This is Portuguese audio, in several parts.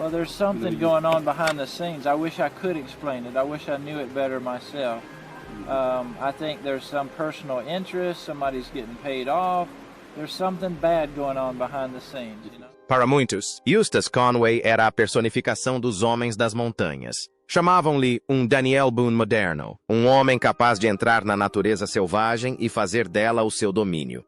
Well, there's something going on behind the scenes. I wish I could explain it. I wish I knew it better myself. I think there's some personal interest. Somebody's getting paid off. There's something bad going on behind the scenes, you know? Para muitos, Eustace Conway era a personificação dos homens das montanhas. Chamavam-lhe um Daniel Boone moderno, um homem capaz de entrar na natureza selvagem e fazer dela o seu domínio.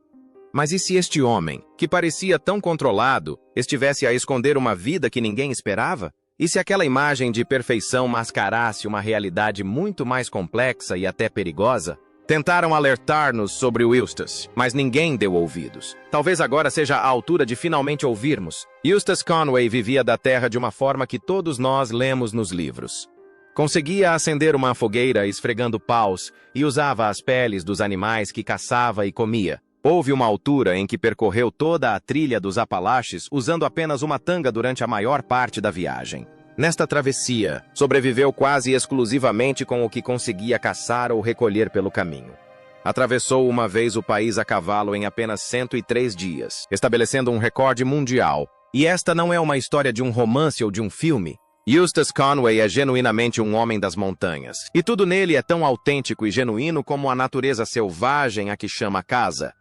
Mas e se este homem, que parecia tão controlado, estivesse a esconder uma vida que ninguém esperava? E se aquela imagem de perfeição mascarasse uma realidade muito mais complexa e até perigosa? Tentaram alertar-nos sobre o Eustace, mas ninguém deu ouvidos. Talvez agora seja a altura de finalmente ouvirmos. Eustace Conway vivia da terra de uma forma que todos nós lemos nos livros. Conseguia acender uma fogueira esfregando paus e usava as peles dos animais que caçava e comia. Houve uma altura em que percorreu toda a trilha dos Apalaches usando apenas uma tanga durante a maior parte da viagem. Nesta travessia, sobreviveu quase exclusivamente com o que conseguia caçar ou recolher pelo caminho. Atravessou uma vez o país a cavalo em apenas 103 dias, estabelecendo um recorde mundial. E esta não é uma história de um romance ou de um filme. Eustace Conway é genuinamente um homem das montanhas. E tudo nele é tão autêntico e genuíno como a natureza selvagem a que chama casa.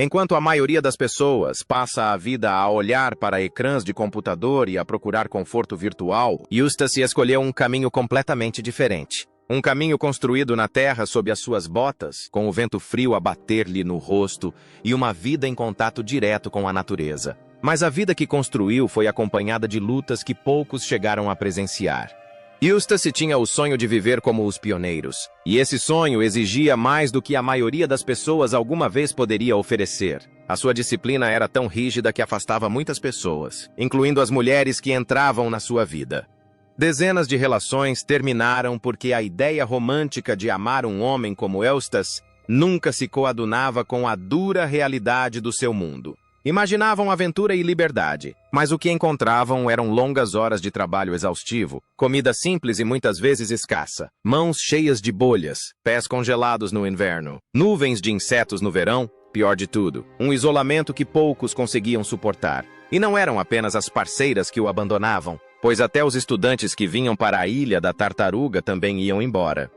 Enquanto a maioria das pessoas passa a vida a olhar para ecrãs de computador e a procurar conforto virtual, Eustace escolheu um caminho completamente diferente. Um caminho construído na terra sob as suas botas, com o vento frio a bater-lhe no rosto e uma vida em contato direto com a natureza. Mas a vida que construiu foi acompanhada de lutas que poucos chegaram a presenciar. Eustace tinha o sonho de viver como os pioneiros, e esse sonho exigia mais do que a maioria das pessoas alguma vez poderia oferecer. A sua disciplina era tão rígida que afastava muitas pessoas, incluindo as mulheres que entravam na sua vida. Dezenas de relações terminaram porque a ideia romântica de amar um homem como Eustace nunca se coadunava com a dura realidade do seu mundo. Imaginavam aventura e liberdade, mas o que encontravam eram longas horas de trabalho exaustivo, comida simples e muitas vezes escassa, mãos cheias de bolhas, pés congelados no inverno, nuvens de insetos no verão, pior de tudo, um isolamento que poucos conseguiam suportar. E não eram apenas as parceiras que o abandonavam, pois até os estudantes que vinham para a Ilha da Tartaruga também iam embora.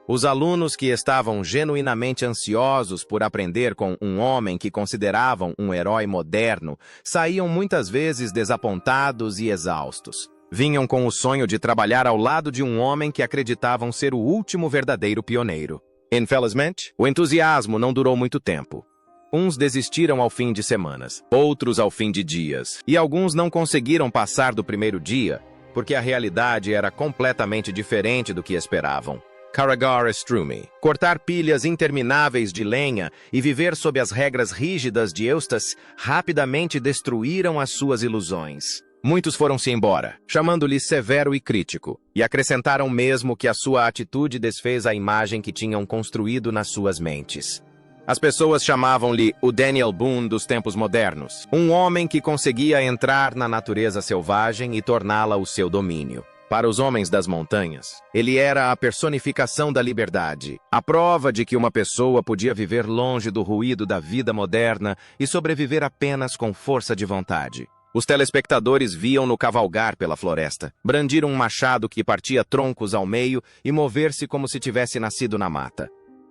Os alunos que estavam genuinamente ansiosos por aprender com um homem que consideravam um herói moderno saíam muitas vezes desapontados e exaustos. Vinham com o sonho de trabalhar ao lado de um homem que acreditavam ser o último verdadeiro pioneiro. Infelizmente, o entusiasmo não durou muito tempo. Uns desistiram ao fim de semanas, outros ao fim de dias, e alguns não conseguiram passar do primeiro dia, porque a realidade era completamente diferente do que esperavam. Carregar estrume, cortar pilhas intermináveis de lenha e viver sob as regras rígidas de Eustace rapidamente destruíram as suas ilusões. Muitos foram-se embora, chamando-lhe severo e crítico, e acrescentaram mesmo que a sua atitude desfez a imagem que tinham construído nas suas mentes. As pessoas chamavam-lhe o Daniel Boone dos tempos modernos, um homem que conseguia entrar na natureza selvagem e torná-la o seu domínio. Para os homens das montanhas, ele era a personificação da liberdade, a prova de que uma pessoa podia viver longe do ruído da vida moderna e sobreviver apenas com força de vontade. Os telespectadores viam-no cavalgar pela floresta, brandir um machado que partia troncos ao meio e mover-se como se tivesse nascido na mata.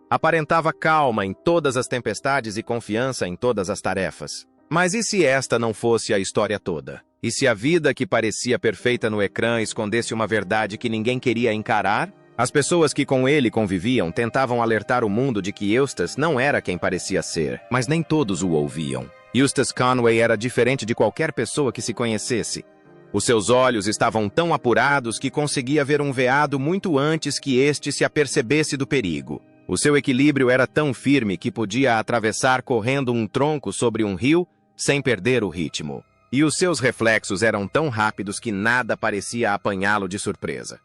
Aparentava calma em todas as tempestades e confiança em todas as tarefas. Mas e se esta não fosse a história toda? E se a vida que parecia perfeita no ecrã escondesse uma verdade que ninguém queria encarar? As pessoas que com ele conviviam tentavam alertar o mundo de que Eustace não era quem parecia ser, mas nem todos o ouviam. Eustace Conway era diferente de qualquer pessoa que se conhecesse. Os seus olhos estavam tão apurados que conseguia ver um veado muito antes que este se apercebesse do perigo. O seu equilíbrio era tão firme que podia atravessar correndo um tronco sobre um rio sem perder o ritmo. E os seus reflexos eram tão rápidos que nada parecia apanhá-lo de surpresa.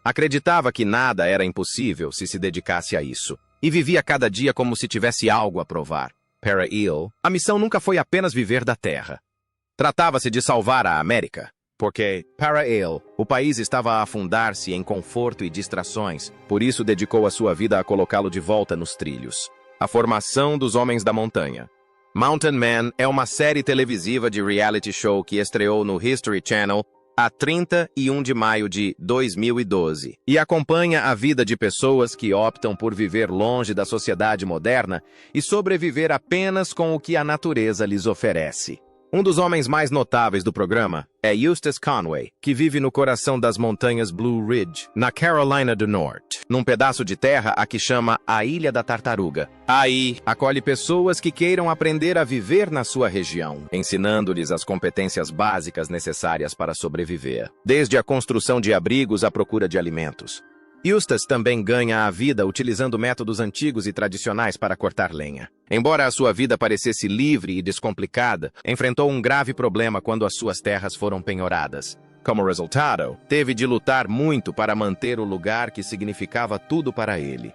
Acreditava que nada era impossível se dedicasse a isso, e vivia cada dia como se tivesse algo a provar. Para ele, a missão nunca foi apenas viver da terra. Tratava-se de salvar a América, porque, para ele, o país estava a afundar-se em conforto e distrações, por isso dedicou a sua vida a colocá-lo de volta nos trilhos. A formação dos homens da montanha. Mountain Man é uma série televisiva de reality show que estreou no History Channel a 31 de maio de 2012 e acompanha a vida de pessoas que optam por viver longe da sociedade moderna e sobreviver apenas com o que a natureza lhes oferece. Um dos homens mais notáveis do programa é Eustace Conway, que vive no coração das montanhas Blue Ridge, na Carolina do Norte, num pedaço de terra a que chama a Ilha da Tartaruga. Aí, acolhe pessoas que queiram aprender a viver na sua região, ensinando-lhes as competências básicas necessárias para sobreviver, desde a construção de abrigos à procura de alimentos. Eustace também ganha a vida utilizando métodos antigos e tradicionais para cortar lenha. Embora a sua vida parecesse livre e descomplicada, enfrentou um grave problema quando as suas terras foram penhoradas. Como resultado, teve de lutar muito para manter o lugar que significava tudo para ele.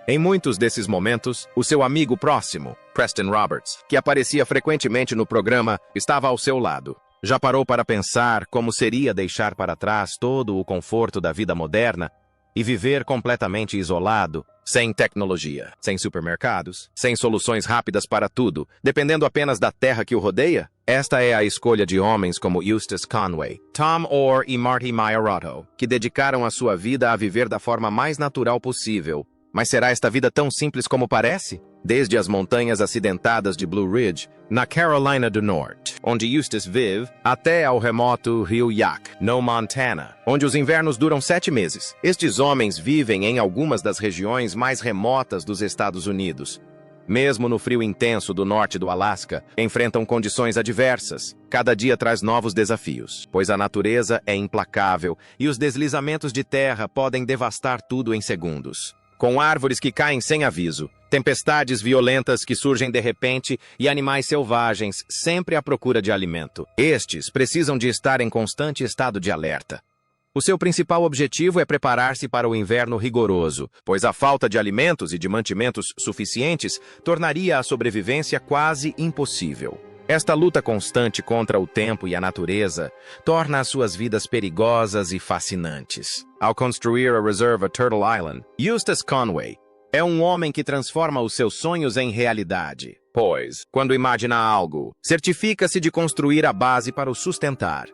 Em muitos desses momentos, o seu amigo próximo, Preston Roberts, que aparecia frequentemente no programa, estava ao seu lado. Já parou para pensar como seria deixar para trás todo o conforto da vida moderna e viver completamente isolado, sem tecnologia, sem supermercados, sem soluções rápidas para tudo, dependendo apenas da terra que o rodeia? Esta é a escolha de homens como Eustace Conway, Tom Orr e Marty Maiorotto, que dedicaram a sua vida a viver da forma mais natural possível. Mas será esta vida tão simples como parece? Desde as montanhas acidentadas de Blue Ridge, na Carolina do Norte, onde Eustace vive, até ao remoto rio Yaak, no Montana, onde os invernos duram 7 meses. Estes homens vivem em algumas das regiões mais remotas dos Estados Unidos. Mesmo no frio intenso do norte do Alasca, enfrentam condições adversas. Cada dia traz novos desafios, pois a natureza é implacável e os deslizamentos de terra podem devastar tudo em segundos. Com árvores que caem sem aviso, tempestades violentas que surgem de repente e animais selvagens sempre à procura de alimento. Estes precisam de estar em constante estado de alerta. O seu principal objetivo é preparar-se para o inverno rigoroso, pois a falta de alimentos e de mantimentos suficientes tornaria a sobrevivência quase impossível. Esta luta constante contra o tempo e a natureza torna as suas vidas perigosas e fascinantes. Ao construir a reserva Turtle Island, Eustace Conway é um homem que transforma os seus sonhos em realidade, pois, quando imagina algo, certifica-se de construir a base para o sustentar.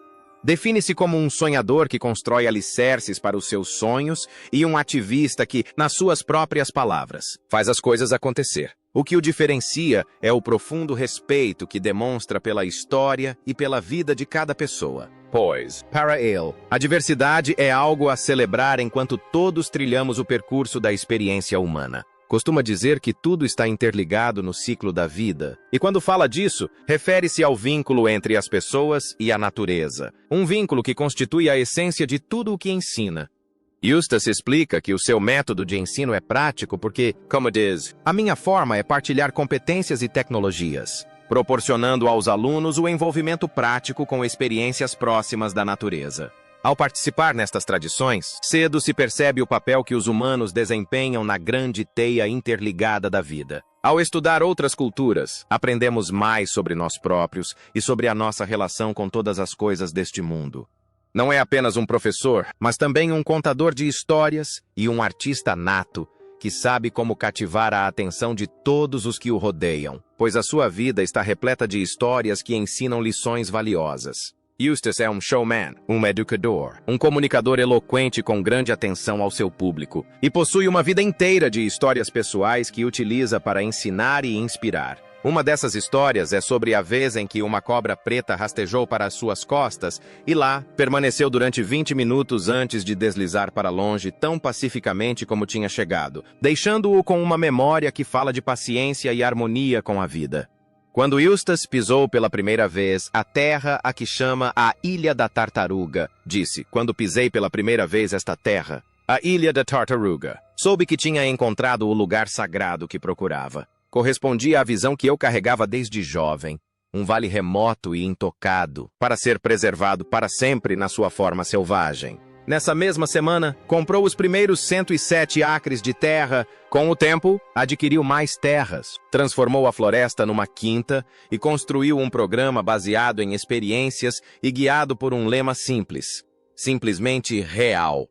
Define-se como um sonhador que constrói alicerces para os seus sonhos e um ativista que, nas suas próprias palavras, faz as coisas acontecer. O que o diferencia é o profundo respeito que demonstra pela história e pela vida de cada pessoa. Pois, para ele, a diversidade é algo a celebrar enquanto todos trilhamos o percurso da experiência humana. Costuma dizer que tudo está interligado no ciclo da vida, e quando fala disso, refere-se ao vínculo entre as pessoas e a natureza, um vínculo que constitui a essência de tudo o que ensina. Eustace explica que o seu método de ensino é prático porque, como diz, a minha forma é partilhar competências e tecnologias, proporcionando aos alunos o envolvimento prático com experiências próximas da natureza. Ao participar nestas tradições, cedo se percebe o papel que os humanos desempenham na grande teia interligada da vida. Ao estudar outras culturas, aprendemos mais sobre nós próprios e sobre a nossa relação com todas as coisas deste mundo. Não é apenas um professor, mas também um contador de histórias e um artista nato, que sabe como cativar a atenção de todos os que o rodeiam, pois a sua vida está repleta de histórias que ensinam lições valiosas. Eustace é um showman, um educador, um comunicador eloquente com grande atenção ao seu público, e possui uma vida inteira de histórias pessoais que utiliza para ensinar e inspirar. Uma dessas histórias é sobre a vez em que uma cobra preta rastejou para as suas costas e lá permaneceu durante 20 minutos antes de deslizar para longe tão pacificamente como tinha chegado, deixando-o com uma memória que fala de paciência e harmonia com a vida. Quando Eustace pisou pela primeira vez a terra a que chama a Ilha da Tartaruga, disse, quando pisei pela primeira vez esta terra, a Ilha da Tartaruga, soube que tinha encontrado o lugar sagrado que procurava. Correspondia à visão que eu carregava desde jovem, um vale remoto e intocado, para ser preservado para sempre na sua forma selvagem. Nessa mesma semana, comprou os primeiros 107 acres de terra. Com o tempo, adquiriu mais terras, transformou a floresta numa quinta e construiu um programa baseado em experiências e guiado por um lema simples, simplesmente real.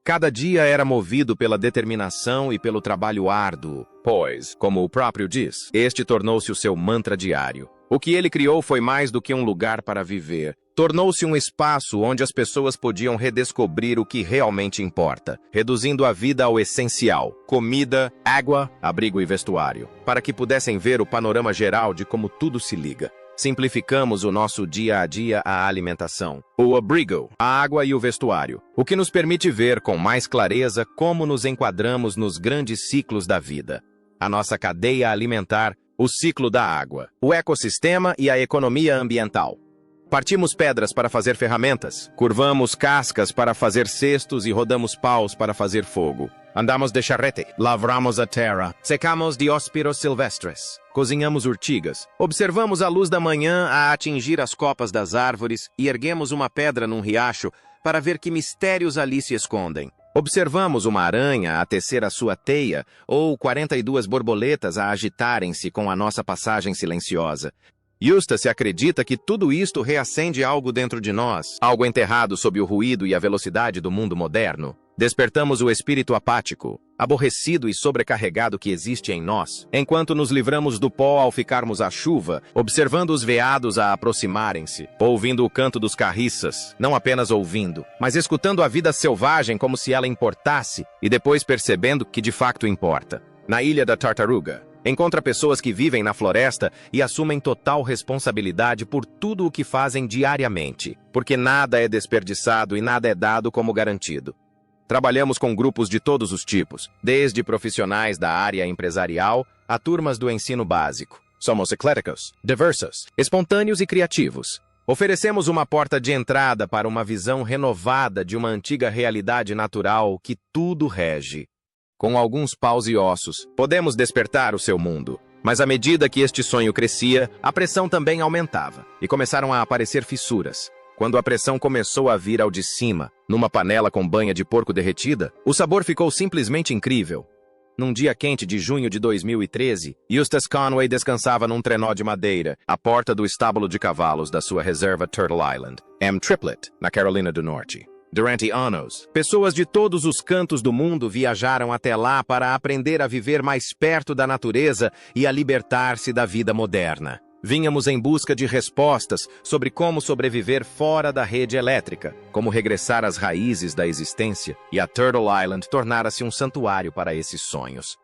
Cada dia era movido pela determinação e pelo trabalho árduo, pois, como o próprio diz, este tornou-se o seu mantra diário. O que ele criou foi mais do que um lugar para viver, tornou-se um espaço onde as pessoas podiam redescobrir o que realmente importa, reduzindo a vida ao essencial: comida, água, abrigo e vestuário, para que pudessem ver o panorama geral de como tudo se liga. Simplificamos o nosso dia a dia à alimentação, o abrigo, a água e o vestuário, o que nos permite ver com mais clareza como nos enquadramos nos grandes ciclos da vida. A nossa cadeia alimentar, o ciclo da água, o ecossistema e a economia ambiental. Partimos pedras para fazer ferramentas, curvamos cascas para fazer cestos e rodamos paus para fazer fogo. Andamos de charrete, lavramos a terra, secamos dióspiros silvestres, cozinhamos urtigas, observamos a luz da manhã a atingir as copas das árvores e erguemos uma pedra num riacho para ver que mistérios ali se escondem. Observamos uma aranha a tecer a sua teia ou 42 borboletas a agitarem-se com a nossa passagem silenciosa. Eustace acredita que tudo isto reacende algo dentro de nós, algo enterrado sob o ruído e a velocidade do mundo moderno. Despertamos o espírito apático, aborrecido e sobrecarregado que existe em nós, enquanto nos livramos do pó ao ficarmos à chuva, observando os veados a aproximarem-se, ouvindo o canto dos carriças, não apenas ouvindo, mas escutando a vida selvagem como se ela importasse, e depois percebendo que de facto importa. Na Ilha da Tartaruga, encontra pessoas que vivem na floresta e assumem total responsabilidade por tudo o que fazem diariamente, porque nada é desperdiçado e nada é dado como garantido. Trabalhamos com grupos de todos os tipos, desde profissionais da área empresarial a turmas do ensino básico. Somos ecléticos, diversos, espontâneos e criativos. Oferecemos uma porta de entrada para uma visão renovada de uma antiga realidade natural que tudo rege. Com alguns paus e ossos, podemos despertar o seu mundo. Mas à medida que este sonho crescia, a pressão também aumentava, e começaram a aparecer fissuras. Quando a pressão começou a vir ao de cima, numa panela com banha de porco derretida, o sabor ficou simplesmente incrível. Num dia quente de junho de 2013, Eustace Conway descansava num trenó de madeira, à porta do estábulo de cavalos da sua reserva Turtle Island, M. Triplet, na Carolina do Norte. Durante anos, pessoas de todos os cantos do mundo viajaram até lá para aprender a viver mais perto da natureza e a libertar-se da vida moderna. Vínhamos em busca de respostas sobre como sobreviver fora da rede elétrica, como regressar às raízes da existência, e a Turtle Island tornara-se um santuário para esses sonhos.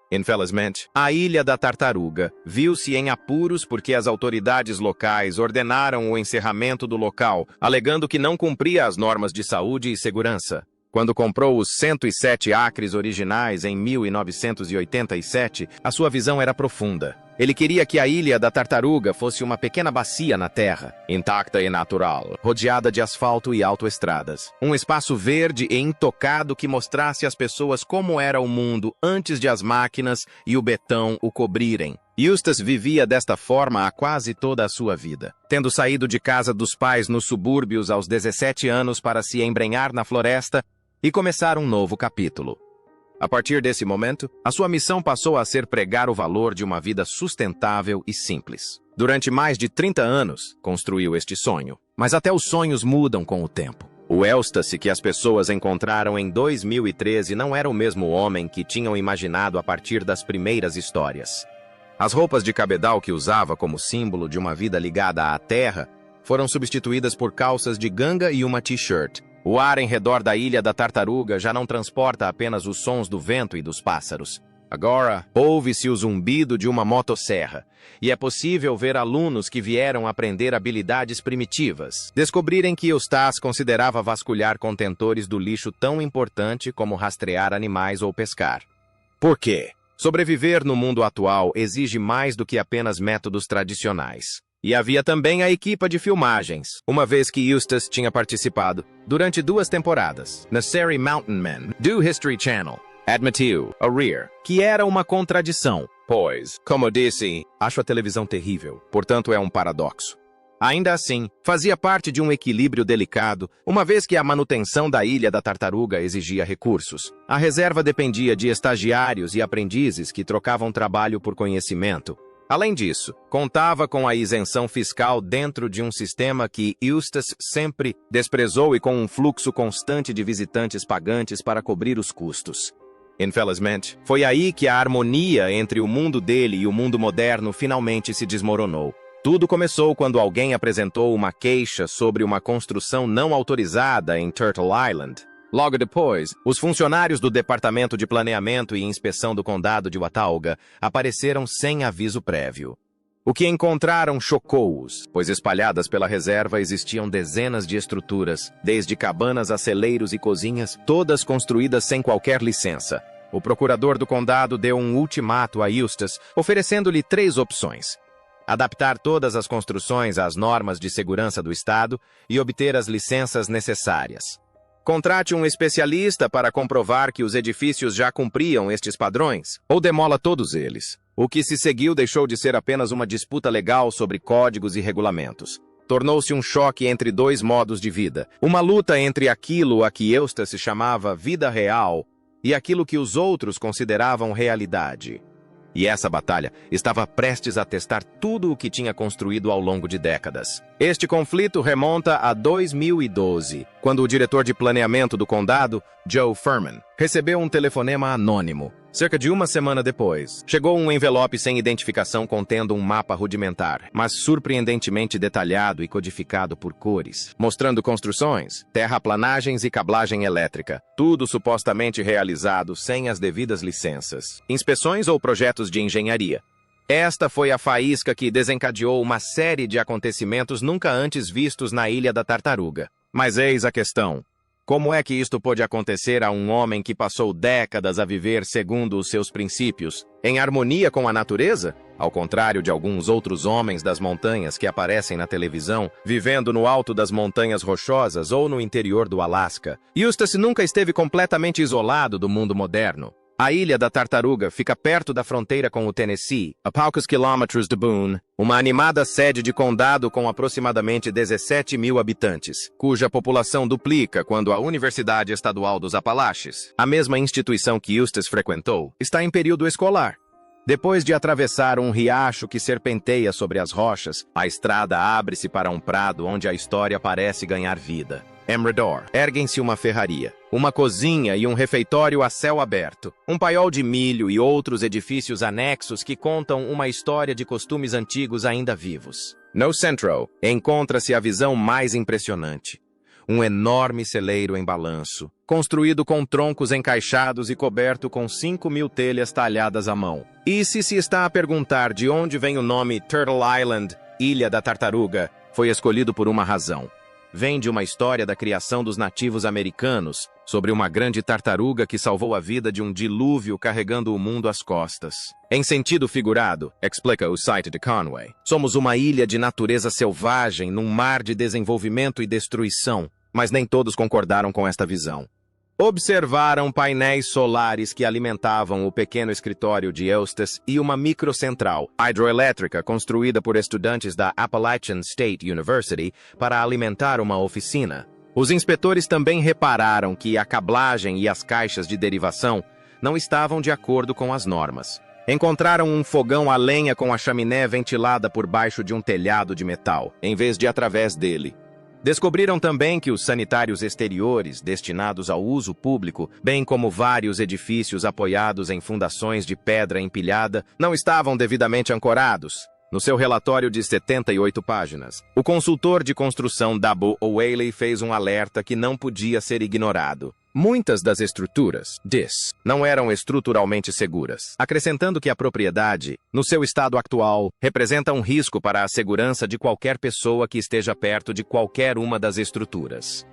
Infelizmente, a Ilha da Tartaruga viu-se em apuros porque as autoridades locais ordenaram o encerramento do local, alegando que não cumpria as normas de saúde e segurança. Quando comprou os 107 acres originais em 1987, a sua visão era profunda. Ele queria que a Ilha da Tartaruga fosse uma pequena bacia na terra, intacta e natural, rodeada de asfalto e autoestradas. Um espaço verde e intocado que mostrasse às pessoas como era o mundo antes de as máquinas e o betão o cobrirem. Eustace vivia desta forma há quase toda a sua vida, tendo saído de casa dos pais nos subúrbios aos 17 anos para se embrenhar na floresta e começar um novo capítulo. A partir desse momento, a sua missão passou a ser pregar o valor de uma vida sustentável e simples. Durante mais de 30 anos, construiu este sonho. Mas até os sonhos mudam com o tempo. O Eustace que as pessoas encontraram em 2013 não era o mesmo homem que tinham imaginado a partir das primeiras histórias. As roupas de cabedal que usava como símbolo de uma vida ligada à terra foram substituídas por calças de ganga e uma t-shirt. O ar em redor da Ilha da Tartaruga já não transporta apenas os sons do vento e dos pássaros. Agora, ouve-se o zumbido de uma motosserra, e é possível ver alunos que vieram aprender habilidades primitivas, descobrirem que Eustace considerava vasculhar contentores do lixo tão importante como rastrear animais ou pescar. Por quê? Sobreviver no mundo atual exige mais do que apenas métodos tradicionais. E havia também a equipa de filmagens, uma vez que Eustace tinha participado, durante 2 temporadas, na série Mountain Men, do History Channel. Admitiu, a rear, que era uma contradição, pois, como disse, acho a televisão terrível, portanto é um paradoxo. Ainda assim, fazia parte de um equilíbrio delicado, uma vez que a manutenção da Ilha da Tartaruga exigia recursos. A reserva dependia de estagiários e aprendizes que trocavam trabalho por conhecimento. Além disso, contava com a isenção fiscal dentro de um sistema que Eustace sempre desprezou e com um fluxo constante de visitantes pagantes para cobrir os custos. Infelizmente, foi aí que a harmonia entre o mundo dele e o mundo moderno finalmente se desmoronou. Tudo começou quando alguém apresentou uma queixa sobre uma construção não autorizada em Turtle Island. Logo depois, os funcionários do Departamento de Planeamento e Inspeção do Condado de Watauga apareceram sem aviso prévio. O que encontraram chocou-os, pois espalhadas pela reserva existiam dezenas de estruturas, desde cabanas a celeiros e cozinhas, todas construídas sem qualquer licença. O procurador do condado deu um ultimato a Eustis, oferecendo-lhe 3 opções: adaptar todas as construções às normas de segurança do estado e obter as licenças necessárias. Contrate um especialista para comprovar que os edifícios já cumpriam estes padrões, ou demola todos eles. O que se seguiu deixou de ser apenas uma disputa legal sobre códigos e regulamentos. Tornou-se um choque entre 2 modos de vida, uma luta entre aquilo a que Eustis se chamava vida real e aquilo que os outros consideravam realidade. E essa batalha estava prestes a testar tudo o que tinha construído ao longo de décadas. Este conflito remonta a 2012, quando o diretor de planeamento do condado, Joe Furman, recebeu um telefonema anônimo. Cerca de uma semana depois, chegou um envelope sem identificação contendo um mapa rudimentar, mas surpreendentemente detalhado e codificado por cores, mostrando construções, terraplanagens e cablagem elétrica, tudo supostamente realizado sem as devidas licenças, inspeções ou projetos de engenharia. Esta foi a faísca que desencadeou uma série de acontecimentos nunca antes vistos na Ilha da Tartaruga. Mas eis a questão. Como é que isto pôde acontecer a um homem que passou décadas a viver segundo os seus princípios, em harmonia com a natureza? Ao contrário de alguns outros homens das montanhas que aparecem na televisão, vivendo no alto das montanhas rochosas ou no interior do Alasca, Eustis nunca esteve completamente isolado do mundo moderno. A Ilha da Tartaruga fica perto da fronteira com o Tennessee, a poucos quilômetros de Boone, uma animada sede de condado com aproximadamente 17 mil habitantes, cuja população duplica quando a Universidade Estadual dos Apalaches, a mesma instituição que Eustis frequentou, está em período escolar. Depois de atravessar um riacho que serpenteia sobre as rochas, a estrada abre-se para um prado onde a história parece ganhar vida. Em redor, erguem-se uma ferraria, uma cozinha e um refeitório a céu aberto, um paiol de milho e outros edifícios anexos que contam uma história de costumes antigos ainda vivos. No centro, encontra-se a visão mais impressionante. Um enorme celeiro em balanço, construído com troncos encaixados e coberto com 5.000 telhas talhadas à mão. E se está a perguntar de onde vem o nome Turtle Island, Ilha da Tartaruga, foi escolhido por uma razão. Vem de uma história da criação dos nativos americanos sobre uma grande tartaruga que salvou a vida de um dilúvio carregando o mundo às costas. Em sentido figurado, explica o site de Conway, somos uma ilha de natureza selvagem num mar de desenvolvimento e destruição, mas nem todos concordaram com esta visão. Observaram painéis solares que alimentavam o pequeno escritório de Eustis e uma microcentral hidroelétrica construída por estudantes da Appalachian State University para alimentar uma oficina. Os inspetores também repararam que a cablagem e as caixas de derivação não estavam de acordo com as normas. Encontraram um fogão a lenha com a chaminé ventilada por baixo de um telhado de metal, em vez de através dele. Descobriram também que os sanitários exteriores, destinados ao uso público, bem como vários edifícios apoiados em fundações de pedra empilhada, não estavam devidamente ancorados. No seu relatório de 78 páginas, o consultor de construção Dabo O'Whaley fez um alerta que não podia ser ignorado. Muitas das estruturas, não eram estruturalmente seguras, acrescentando que a propriedade, no seu estado atual, representa um risco para a segurança de qualquer pessoa que esteja perto de qualquer uma das estruturas.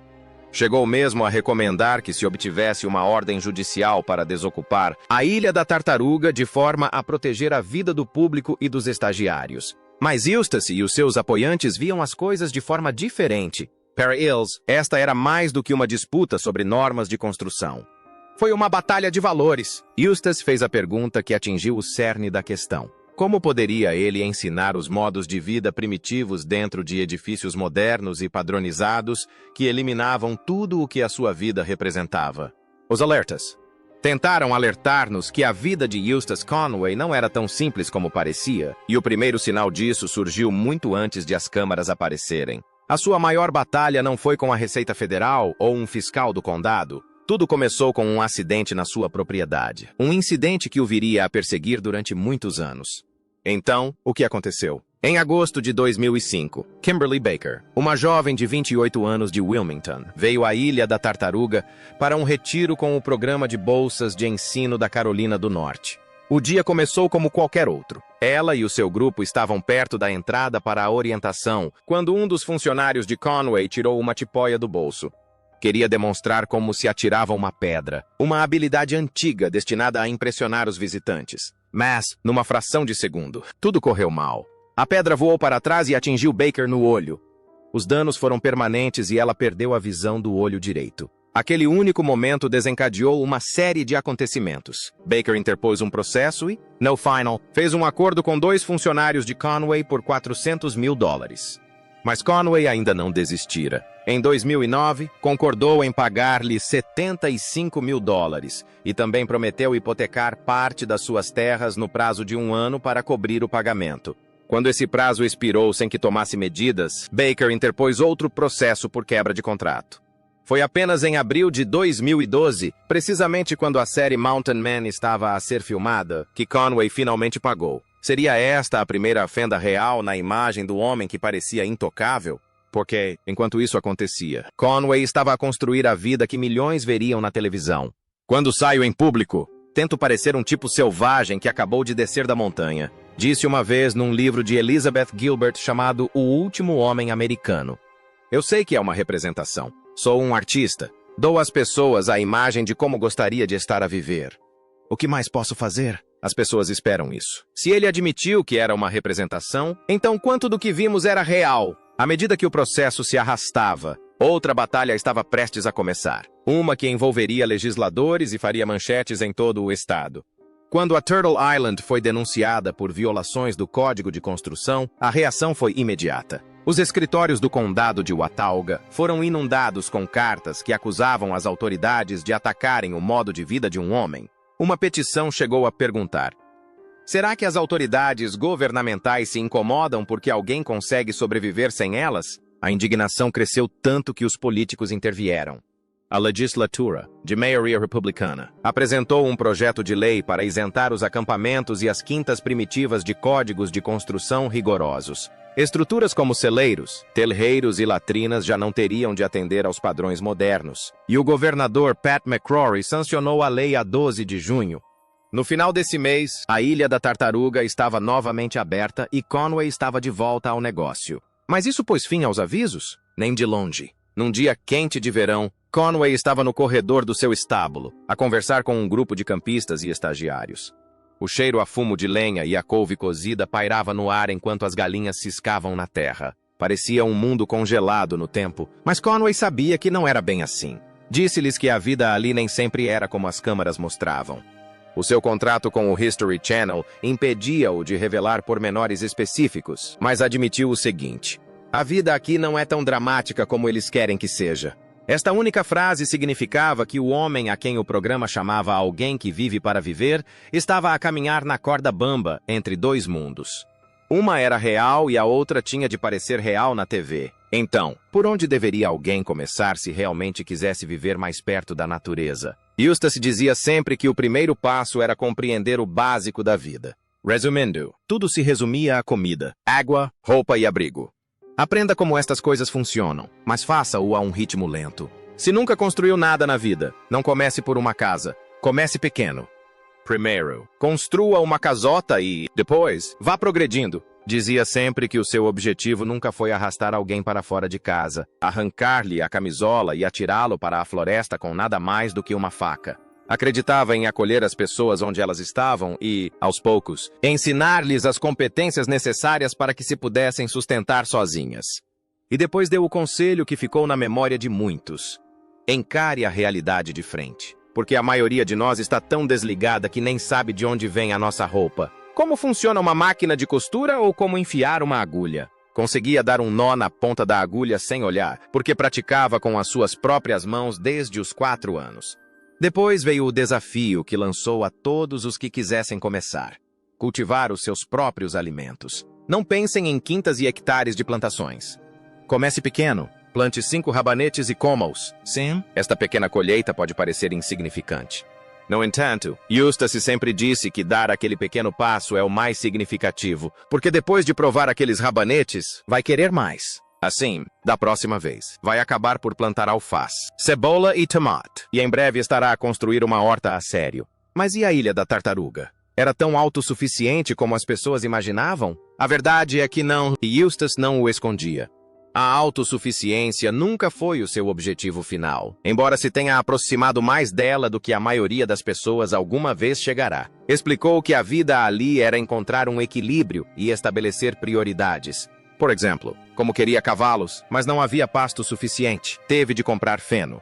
Chegou mesmo a recomendar que se obtivesse uma ordem judicial para desocupar a Ilha da Tartaruga de forma a proteger a vida do público e dos estagiários. Mas Eustis e os seus apoiantes viam as coisas de forma diferente. Para eles, esta era mais do que uma disputa sobre normas de construção. Foi uma batalha de valores. Eustis fez a pergunta que atingiu o cerne da questão. Como poderia ele ensinar os modos de vida primitivos dentro de edifícios modernos e padronizados que eliminavam tudo o que a sua vida representava? Os alertas. Tentaram alertar-nos que a vida de Eustis Conway não era tão simples como parecia, e o primeiro sinal disso surgiu muito antes de as câmaras aparecerem. A sua maior batalha não foi com a Receita Federal ou um fiscal do condado. Tudo começou com um acidente na sua propriedade. Um incidente que o viria a perseguir durante muitos anos. Então, o que aconteceu? Em agosto de 2005, Kimberly Baker, uma jovem de 28 anos de Wilmington, veio à Ilha da Tartaruga para um retiro com o programa de bolsas de ensino da Carolina do Norte. O dia começou como qualquer outro. Ela e o seu grupo estavam perto da entrada para a orientação quando um dos funcionários de Conway tirou uma tipóia do bolso. Queria demonstrar como se atirava uma pedra, uma habilidade antiga destinada a impressionar os visitantes. Mas, numa fração de segundo, tudo correu mal. A pedra voou para trás e atingiu Baker no olho. Os danos foram permanentes e ela perdeu a visão do olho direito. Aquele único momento desencadeou uma série de acontecimentos. Baker interpôs um processo e, no final, fez um acordo com 2 funcionários de Conway por $400 mil. Mas Conway ainda não desistira. Em 2009, concordou em pagar-lhe $75 mil e também prometeu hipotecar parte das suas terras no prazo de 1 ano para cobrir o pagamento. Quando esse prazo expirou sem que tomasse medidas, Baker interpôs outro processo por quebra de contrato. Foi apenas em abril de 2012, precisamente quando a série Mountain Man estava a ser filmada, que Conway finalmente pagou. Seria esta a primeira fenda real na imagem do homem que parecia intocável? Porque, enquanto isso acontecia, Conway estava a construir a vida que milhões veriam na televisão. Quando saio em público, tento parecer um tipo selvagem que acabou de descer da montanha. Disse uma vez num livro de Elizabeth Gilbert chamado O Último Homem Americano. Eu sei que é uma representação. Sou um artista. Dou às pessoas a imagem de como gostaria de estar a viver. O que mais posso fazer? As pessoas esperam isso. Se ele admitiu que era uma representação, então quanto do que vimos era real? À medida que o processo se arrastava, outra batalha estava prestes a começar. Uma que envolveria legisladores e faria manchetes em todo o estado. Quando a Turtle Island foi denunciada por violações do Código de Construção, a reação foi imediata. Os escritórios do condado de Watauga foram inundados com cartas que acusavam as autoridades de atacarem o modo de vida de um homem. Uma petição chegou a perguntar: será que as autoridades governamentais se incomodam porque alguém consegue sobreviver sem elas? A indignação cresceu tanto que os políticos intervieram. A legislatura, de maioria republicana, apresentou um projeto de lei para isentar os acampamentos e as quintas primitivas de códigos de construção rigorosos. Estruturas como celeiros, telheiros e latrinas já não teriam de atender aos padrões modernos. E o governador Pat McCrory sancionou a lei a 12 de junho. No final desse mês, a Ilha da Tartaruga estava novamente aberta e Conway estava de volta ao negócio. Mas isso pôs fim aos avisos? Nem de longe. Num dia quente de verão, Conway estava no corredor do seu estábulo, a conversar com um grupo de campistas e estagiários. O cheiro a fumo de lenha e a couve cozida pairava no ar enquanto as galinhas ciscavam na terra. Parecia um mundo congelado no tempo, mas Conway sabia que não era bem assim. Disse-lhes que a vida ali nem sempre era como as câmaras mostravam. O seu contrato com o History Channel impedia-o de revelar pormenores específicos, mas admitiu o seguinte: a vida aqui não é tão dramática como eles querem que seja. Esta única frase significava que o homem a quem o programa chamava alguém que vive para viver estava a caminhar na corda bamba entre 2 mundos. Uma era real e a outra tinha de parecer real na TV. Então, por onde deveria alguém começar se realmente quisesse viver mais perto da natureza? Eustace dizia sempre que o primeiro passo era compreender o básico da vida. Resumindo, tudo se resumia a comida, água, roupa e abrigo. Aprenda como estas coisas funcionam, mas faça-o a um ritmo lento. Se nunca construiu nada na vida, não comece por uma casa. Comece pequeno. Primeiro, construa uma casota e, depois, vá progredindo. Dizia sempre que o seu objetivo nunca foi arrastar alguém para fora de casa, arrancar-lhe a camisola e atirá-lo para a floresta com nada mais do que uma faca. Acreditava em acolher as pessoas onde elas estavam e, aos poucos, ensinar-lhes as competências necessárias para que se pudessem sustentar sozinhas. E depois deu o conselho que ficou na memória de muitos: encare a realidade de frente, porque a maioria de nós está tão desligada que nem sabe de onde vem a nossa roupa, como funciona uma máquina de costura ou como enfiar uma agulha. Conseguia dar um nó na ponta da agulha sem olhar, porque praticava com as suas próprias mãos desde os 4 anos. Depois veio o desafio que lançou a todos os que quisessem começar: cultivar os seus próprios alimentos. Não pensem em quintas e hectares de plantações. Comece pequeno. Plante 5 rabanetes e coma-os. Sim, esta pequena colheita pode parecer insignificante. No entanto, Eustace sempre disse que dar aquele pequeno passo é o mais significativo, porque depois de provar aqueles rabanetes, vai querer mais. Assim, da próxima vez, vai acabar por plantar alface, cebola e tomate, e em breve estará a construir uma horta a sério. Mas e a Ilha da Tartaruga? Era tão autossuficiente como as pessoas imaginavam? A verdade é que não, e Eustace não o escondia. A autossuficiência nunca foi o seu objetivo final, embora se tenha aproximado mais dela do que a maioria das pessoas alguma vez chegará. Explicou que a vida ali era encontrar um equilíbrio e estabelecer prioridades. Por exemplo, como queria cavalos, mas não havia pasto suficiente, teve de comprar feno.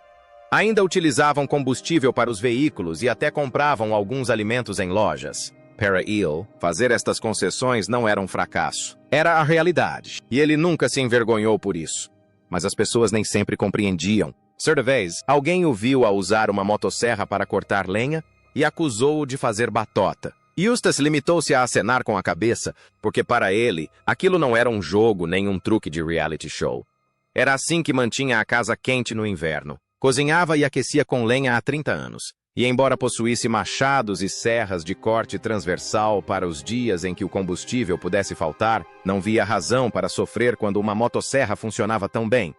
Ainda utilizavam combustível para os veículos e até compravam alguns alimentos em lojas. Para ele, fazer estas concessões não era um fracasso. Era a realidade, e ele nunca se envergonhou por isso. Mas as pessoas nem sempre compreendiam. Certa vez, alguém o viu a usar uma motosserra para cortar lenha e acusou-o de fazer batota. Eustace limitou-se a acenar com a cabeça, porque para ele, aquilo não era um jogo nem um truque de reality show. Era assim que mantinha a casa quente no inverno. Cozinhava e aquecia com lenha há 30 anos. E embora possuísse machados e serras de corte transversal para os dias em que o combustível pudesse faltar, não via razão para sofrer quando uma motosserra funcionava tão bem.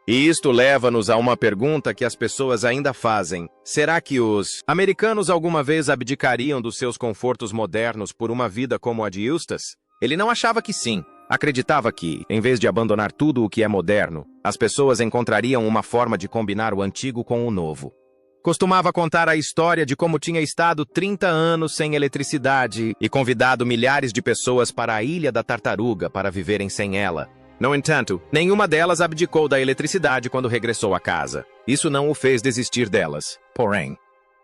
E isto leva-nos a uma pergunta que as pessoas ainda fazem. Será que os americanos alguma vez abdicariam dos seus confortos modernos por uma vida como a de Eustace? Ele não achava que sim. Acreditava que, em vez de abandonar tudo o que é moderno, as pessoas encontrariam uma forma de combinar o antigo com o novo. Costumava contar a história de como tinha estado 30 anos sem eletricidade e convidado milhares de pessoas para a Ilha da Tartaruga para viverem sem ela. No entanto, nenhuma delas abdicou da eletricidade quando regressou a casa. Isso não o fez desistir delas. Porém,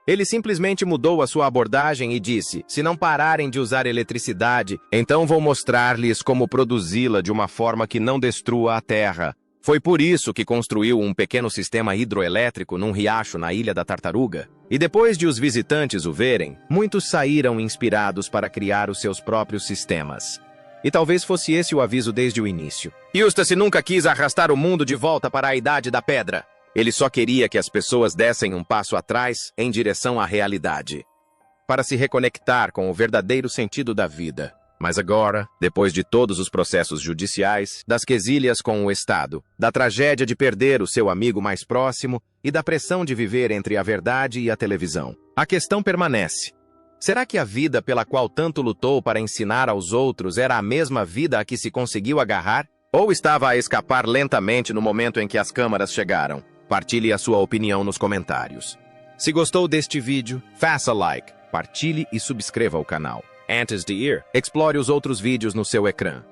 ele simplesmente mudou a sua abordagem e disse: se não pararem de usar eletricidade, então vou mostrar-lhes como produzi-la de uma forma que não destrua a terra. Foi por isso que construiu um pequeno sistema hidroelétrico num riacho na Ilha da Tartaruga. E depois de os visitantes o verem, muitos saíram inspirados para criar os seus próprios sistemas. E talvez fosse esse o aviso desde o início. Eustace nunca quis arrastar o mundo de volta para a Idade da Pedra. Ele só queria que as pessoas dessem um passo atrás em direção à realidade, para se reconectar com o verdadeiro sentido da vida. Mas agora, depois de todos os processos judiciais, das quesilhas com o Estado, da tragédia de perder o seu amigo mais próximo e da pressão de viver entre a verdade e a televisão, a questão permanece. Será que a vida pela qual tanto lutou para ensinar aos outros era a mesma vida a que se conseguiu agarrar? Ou estava a escapar lentamente no momento em que as câmaras chegaram? Partilhe a sua opinião nos comentários. Se gostou deste vídeo, faça like, partilhe e subscreva o canal. Antes de ir, explore os outros vídeos no seu ecrã.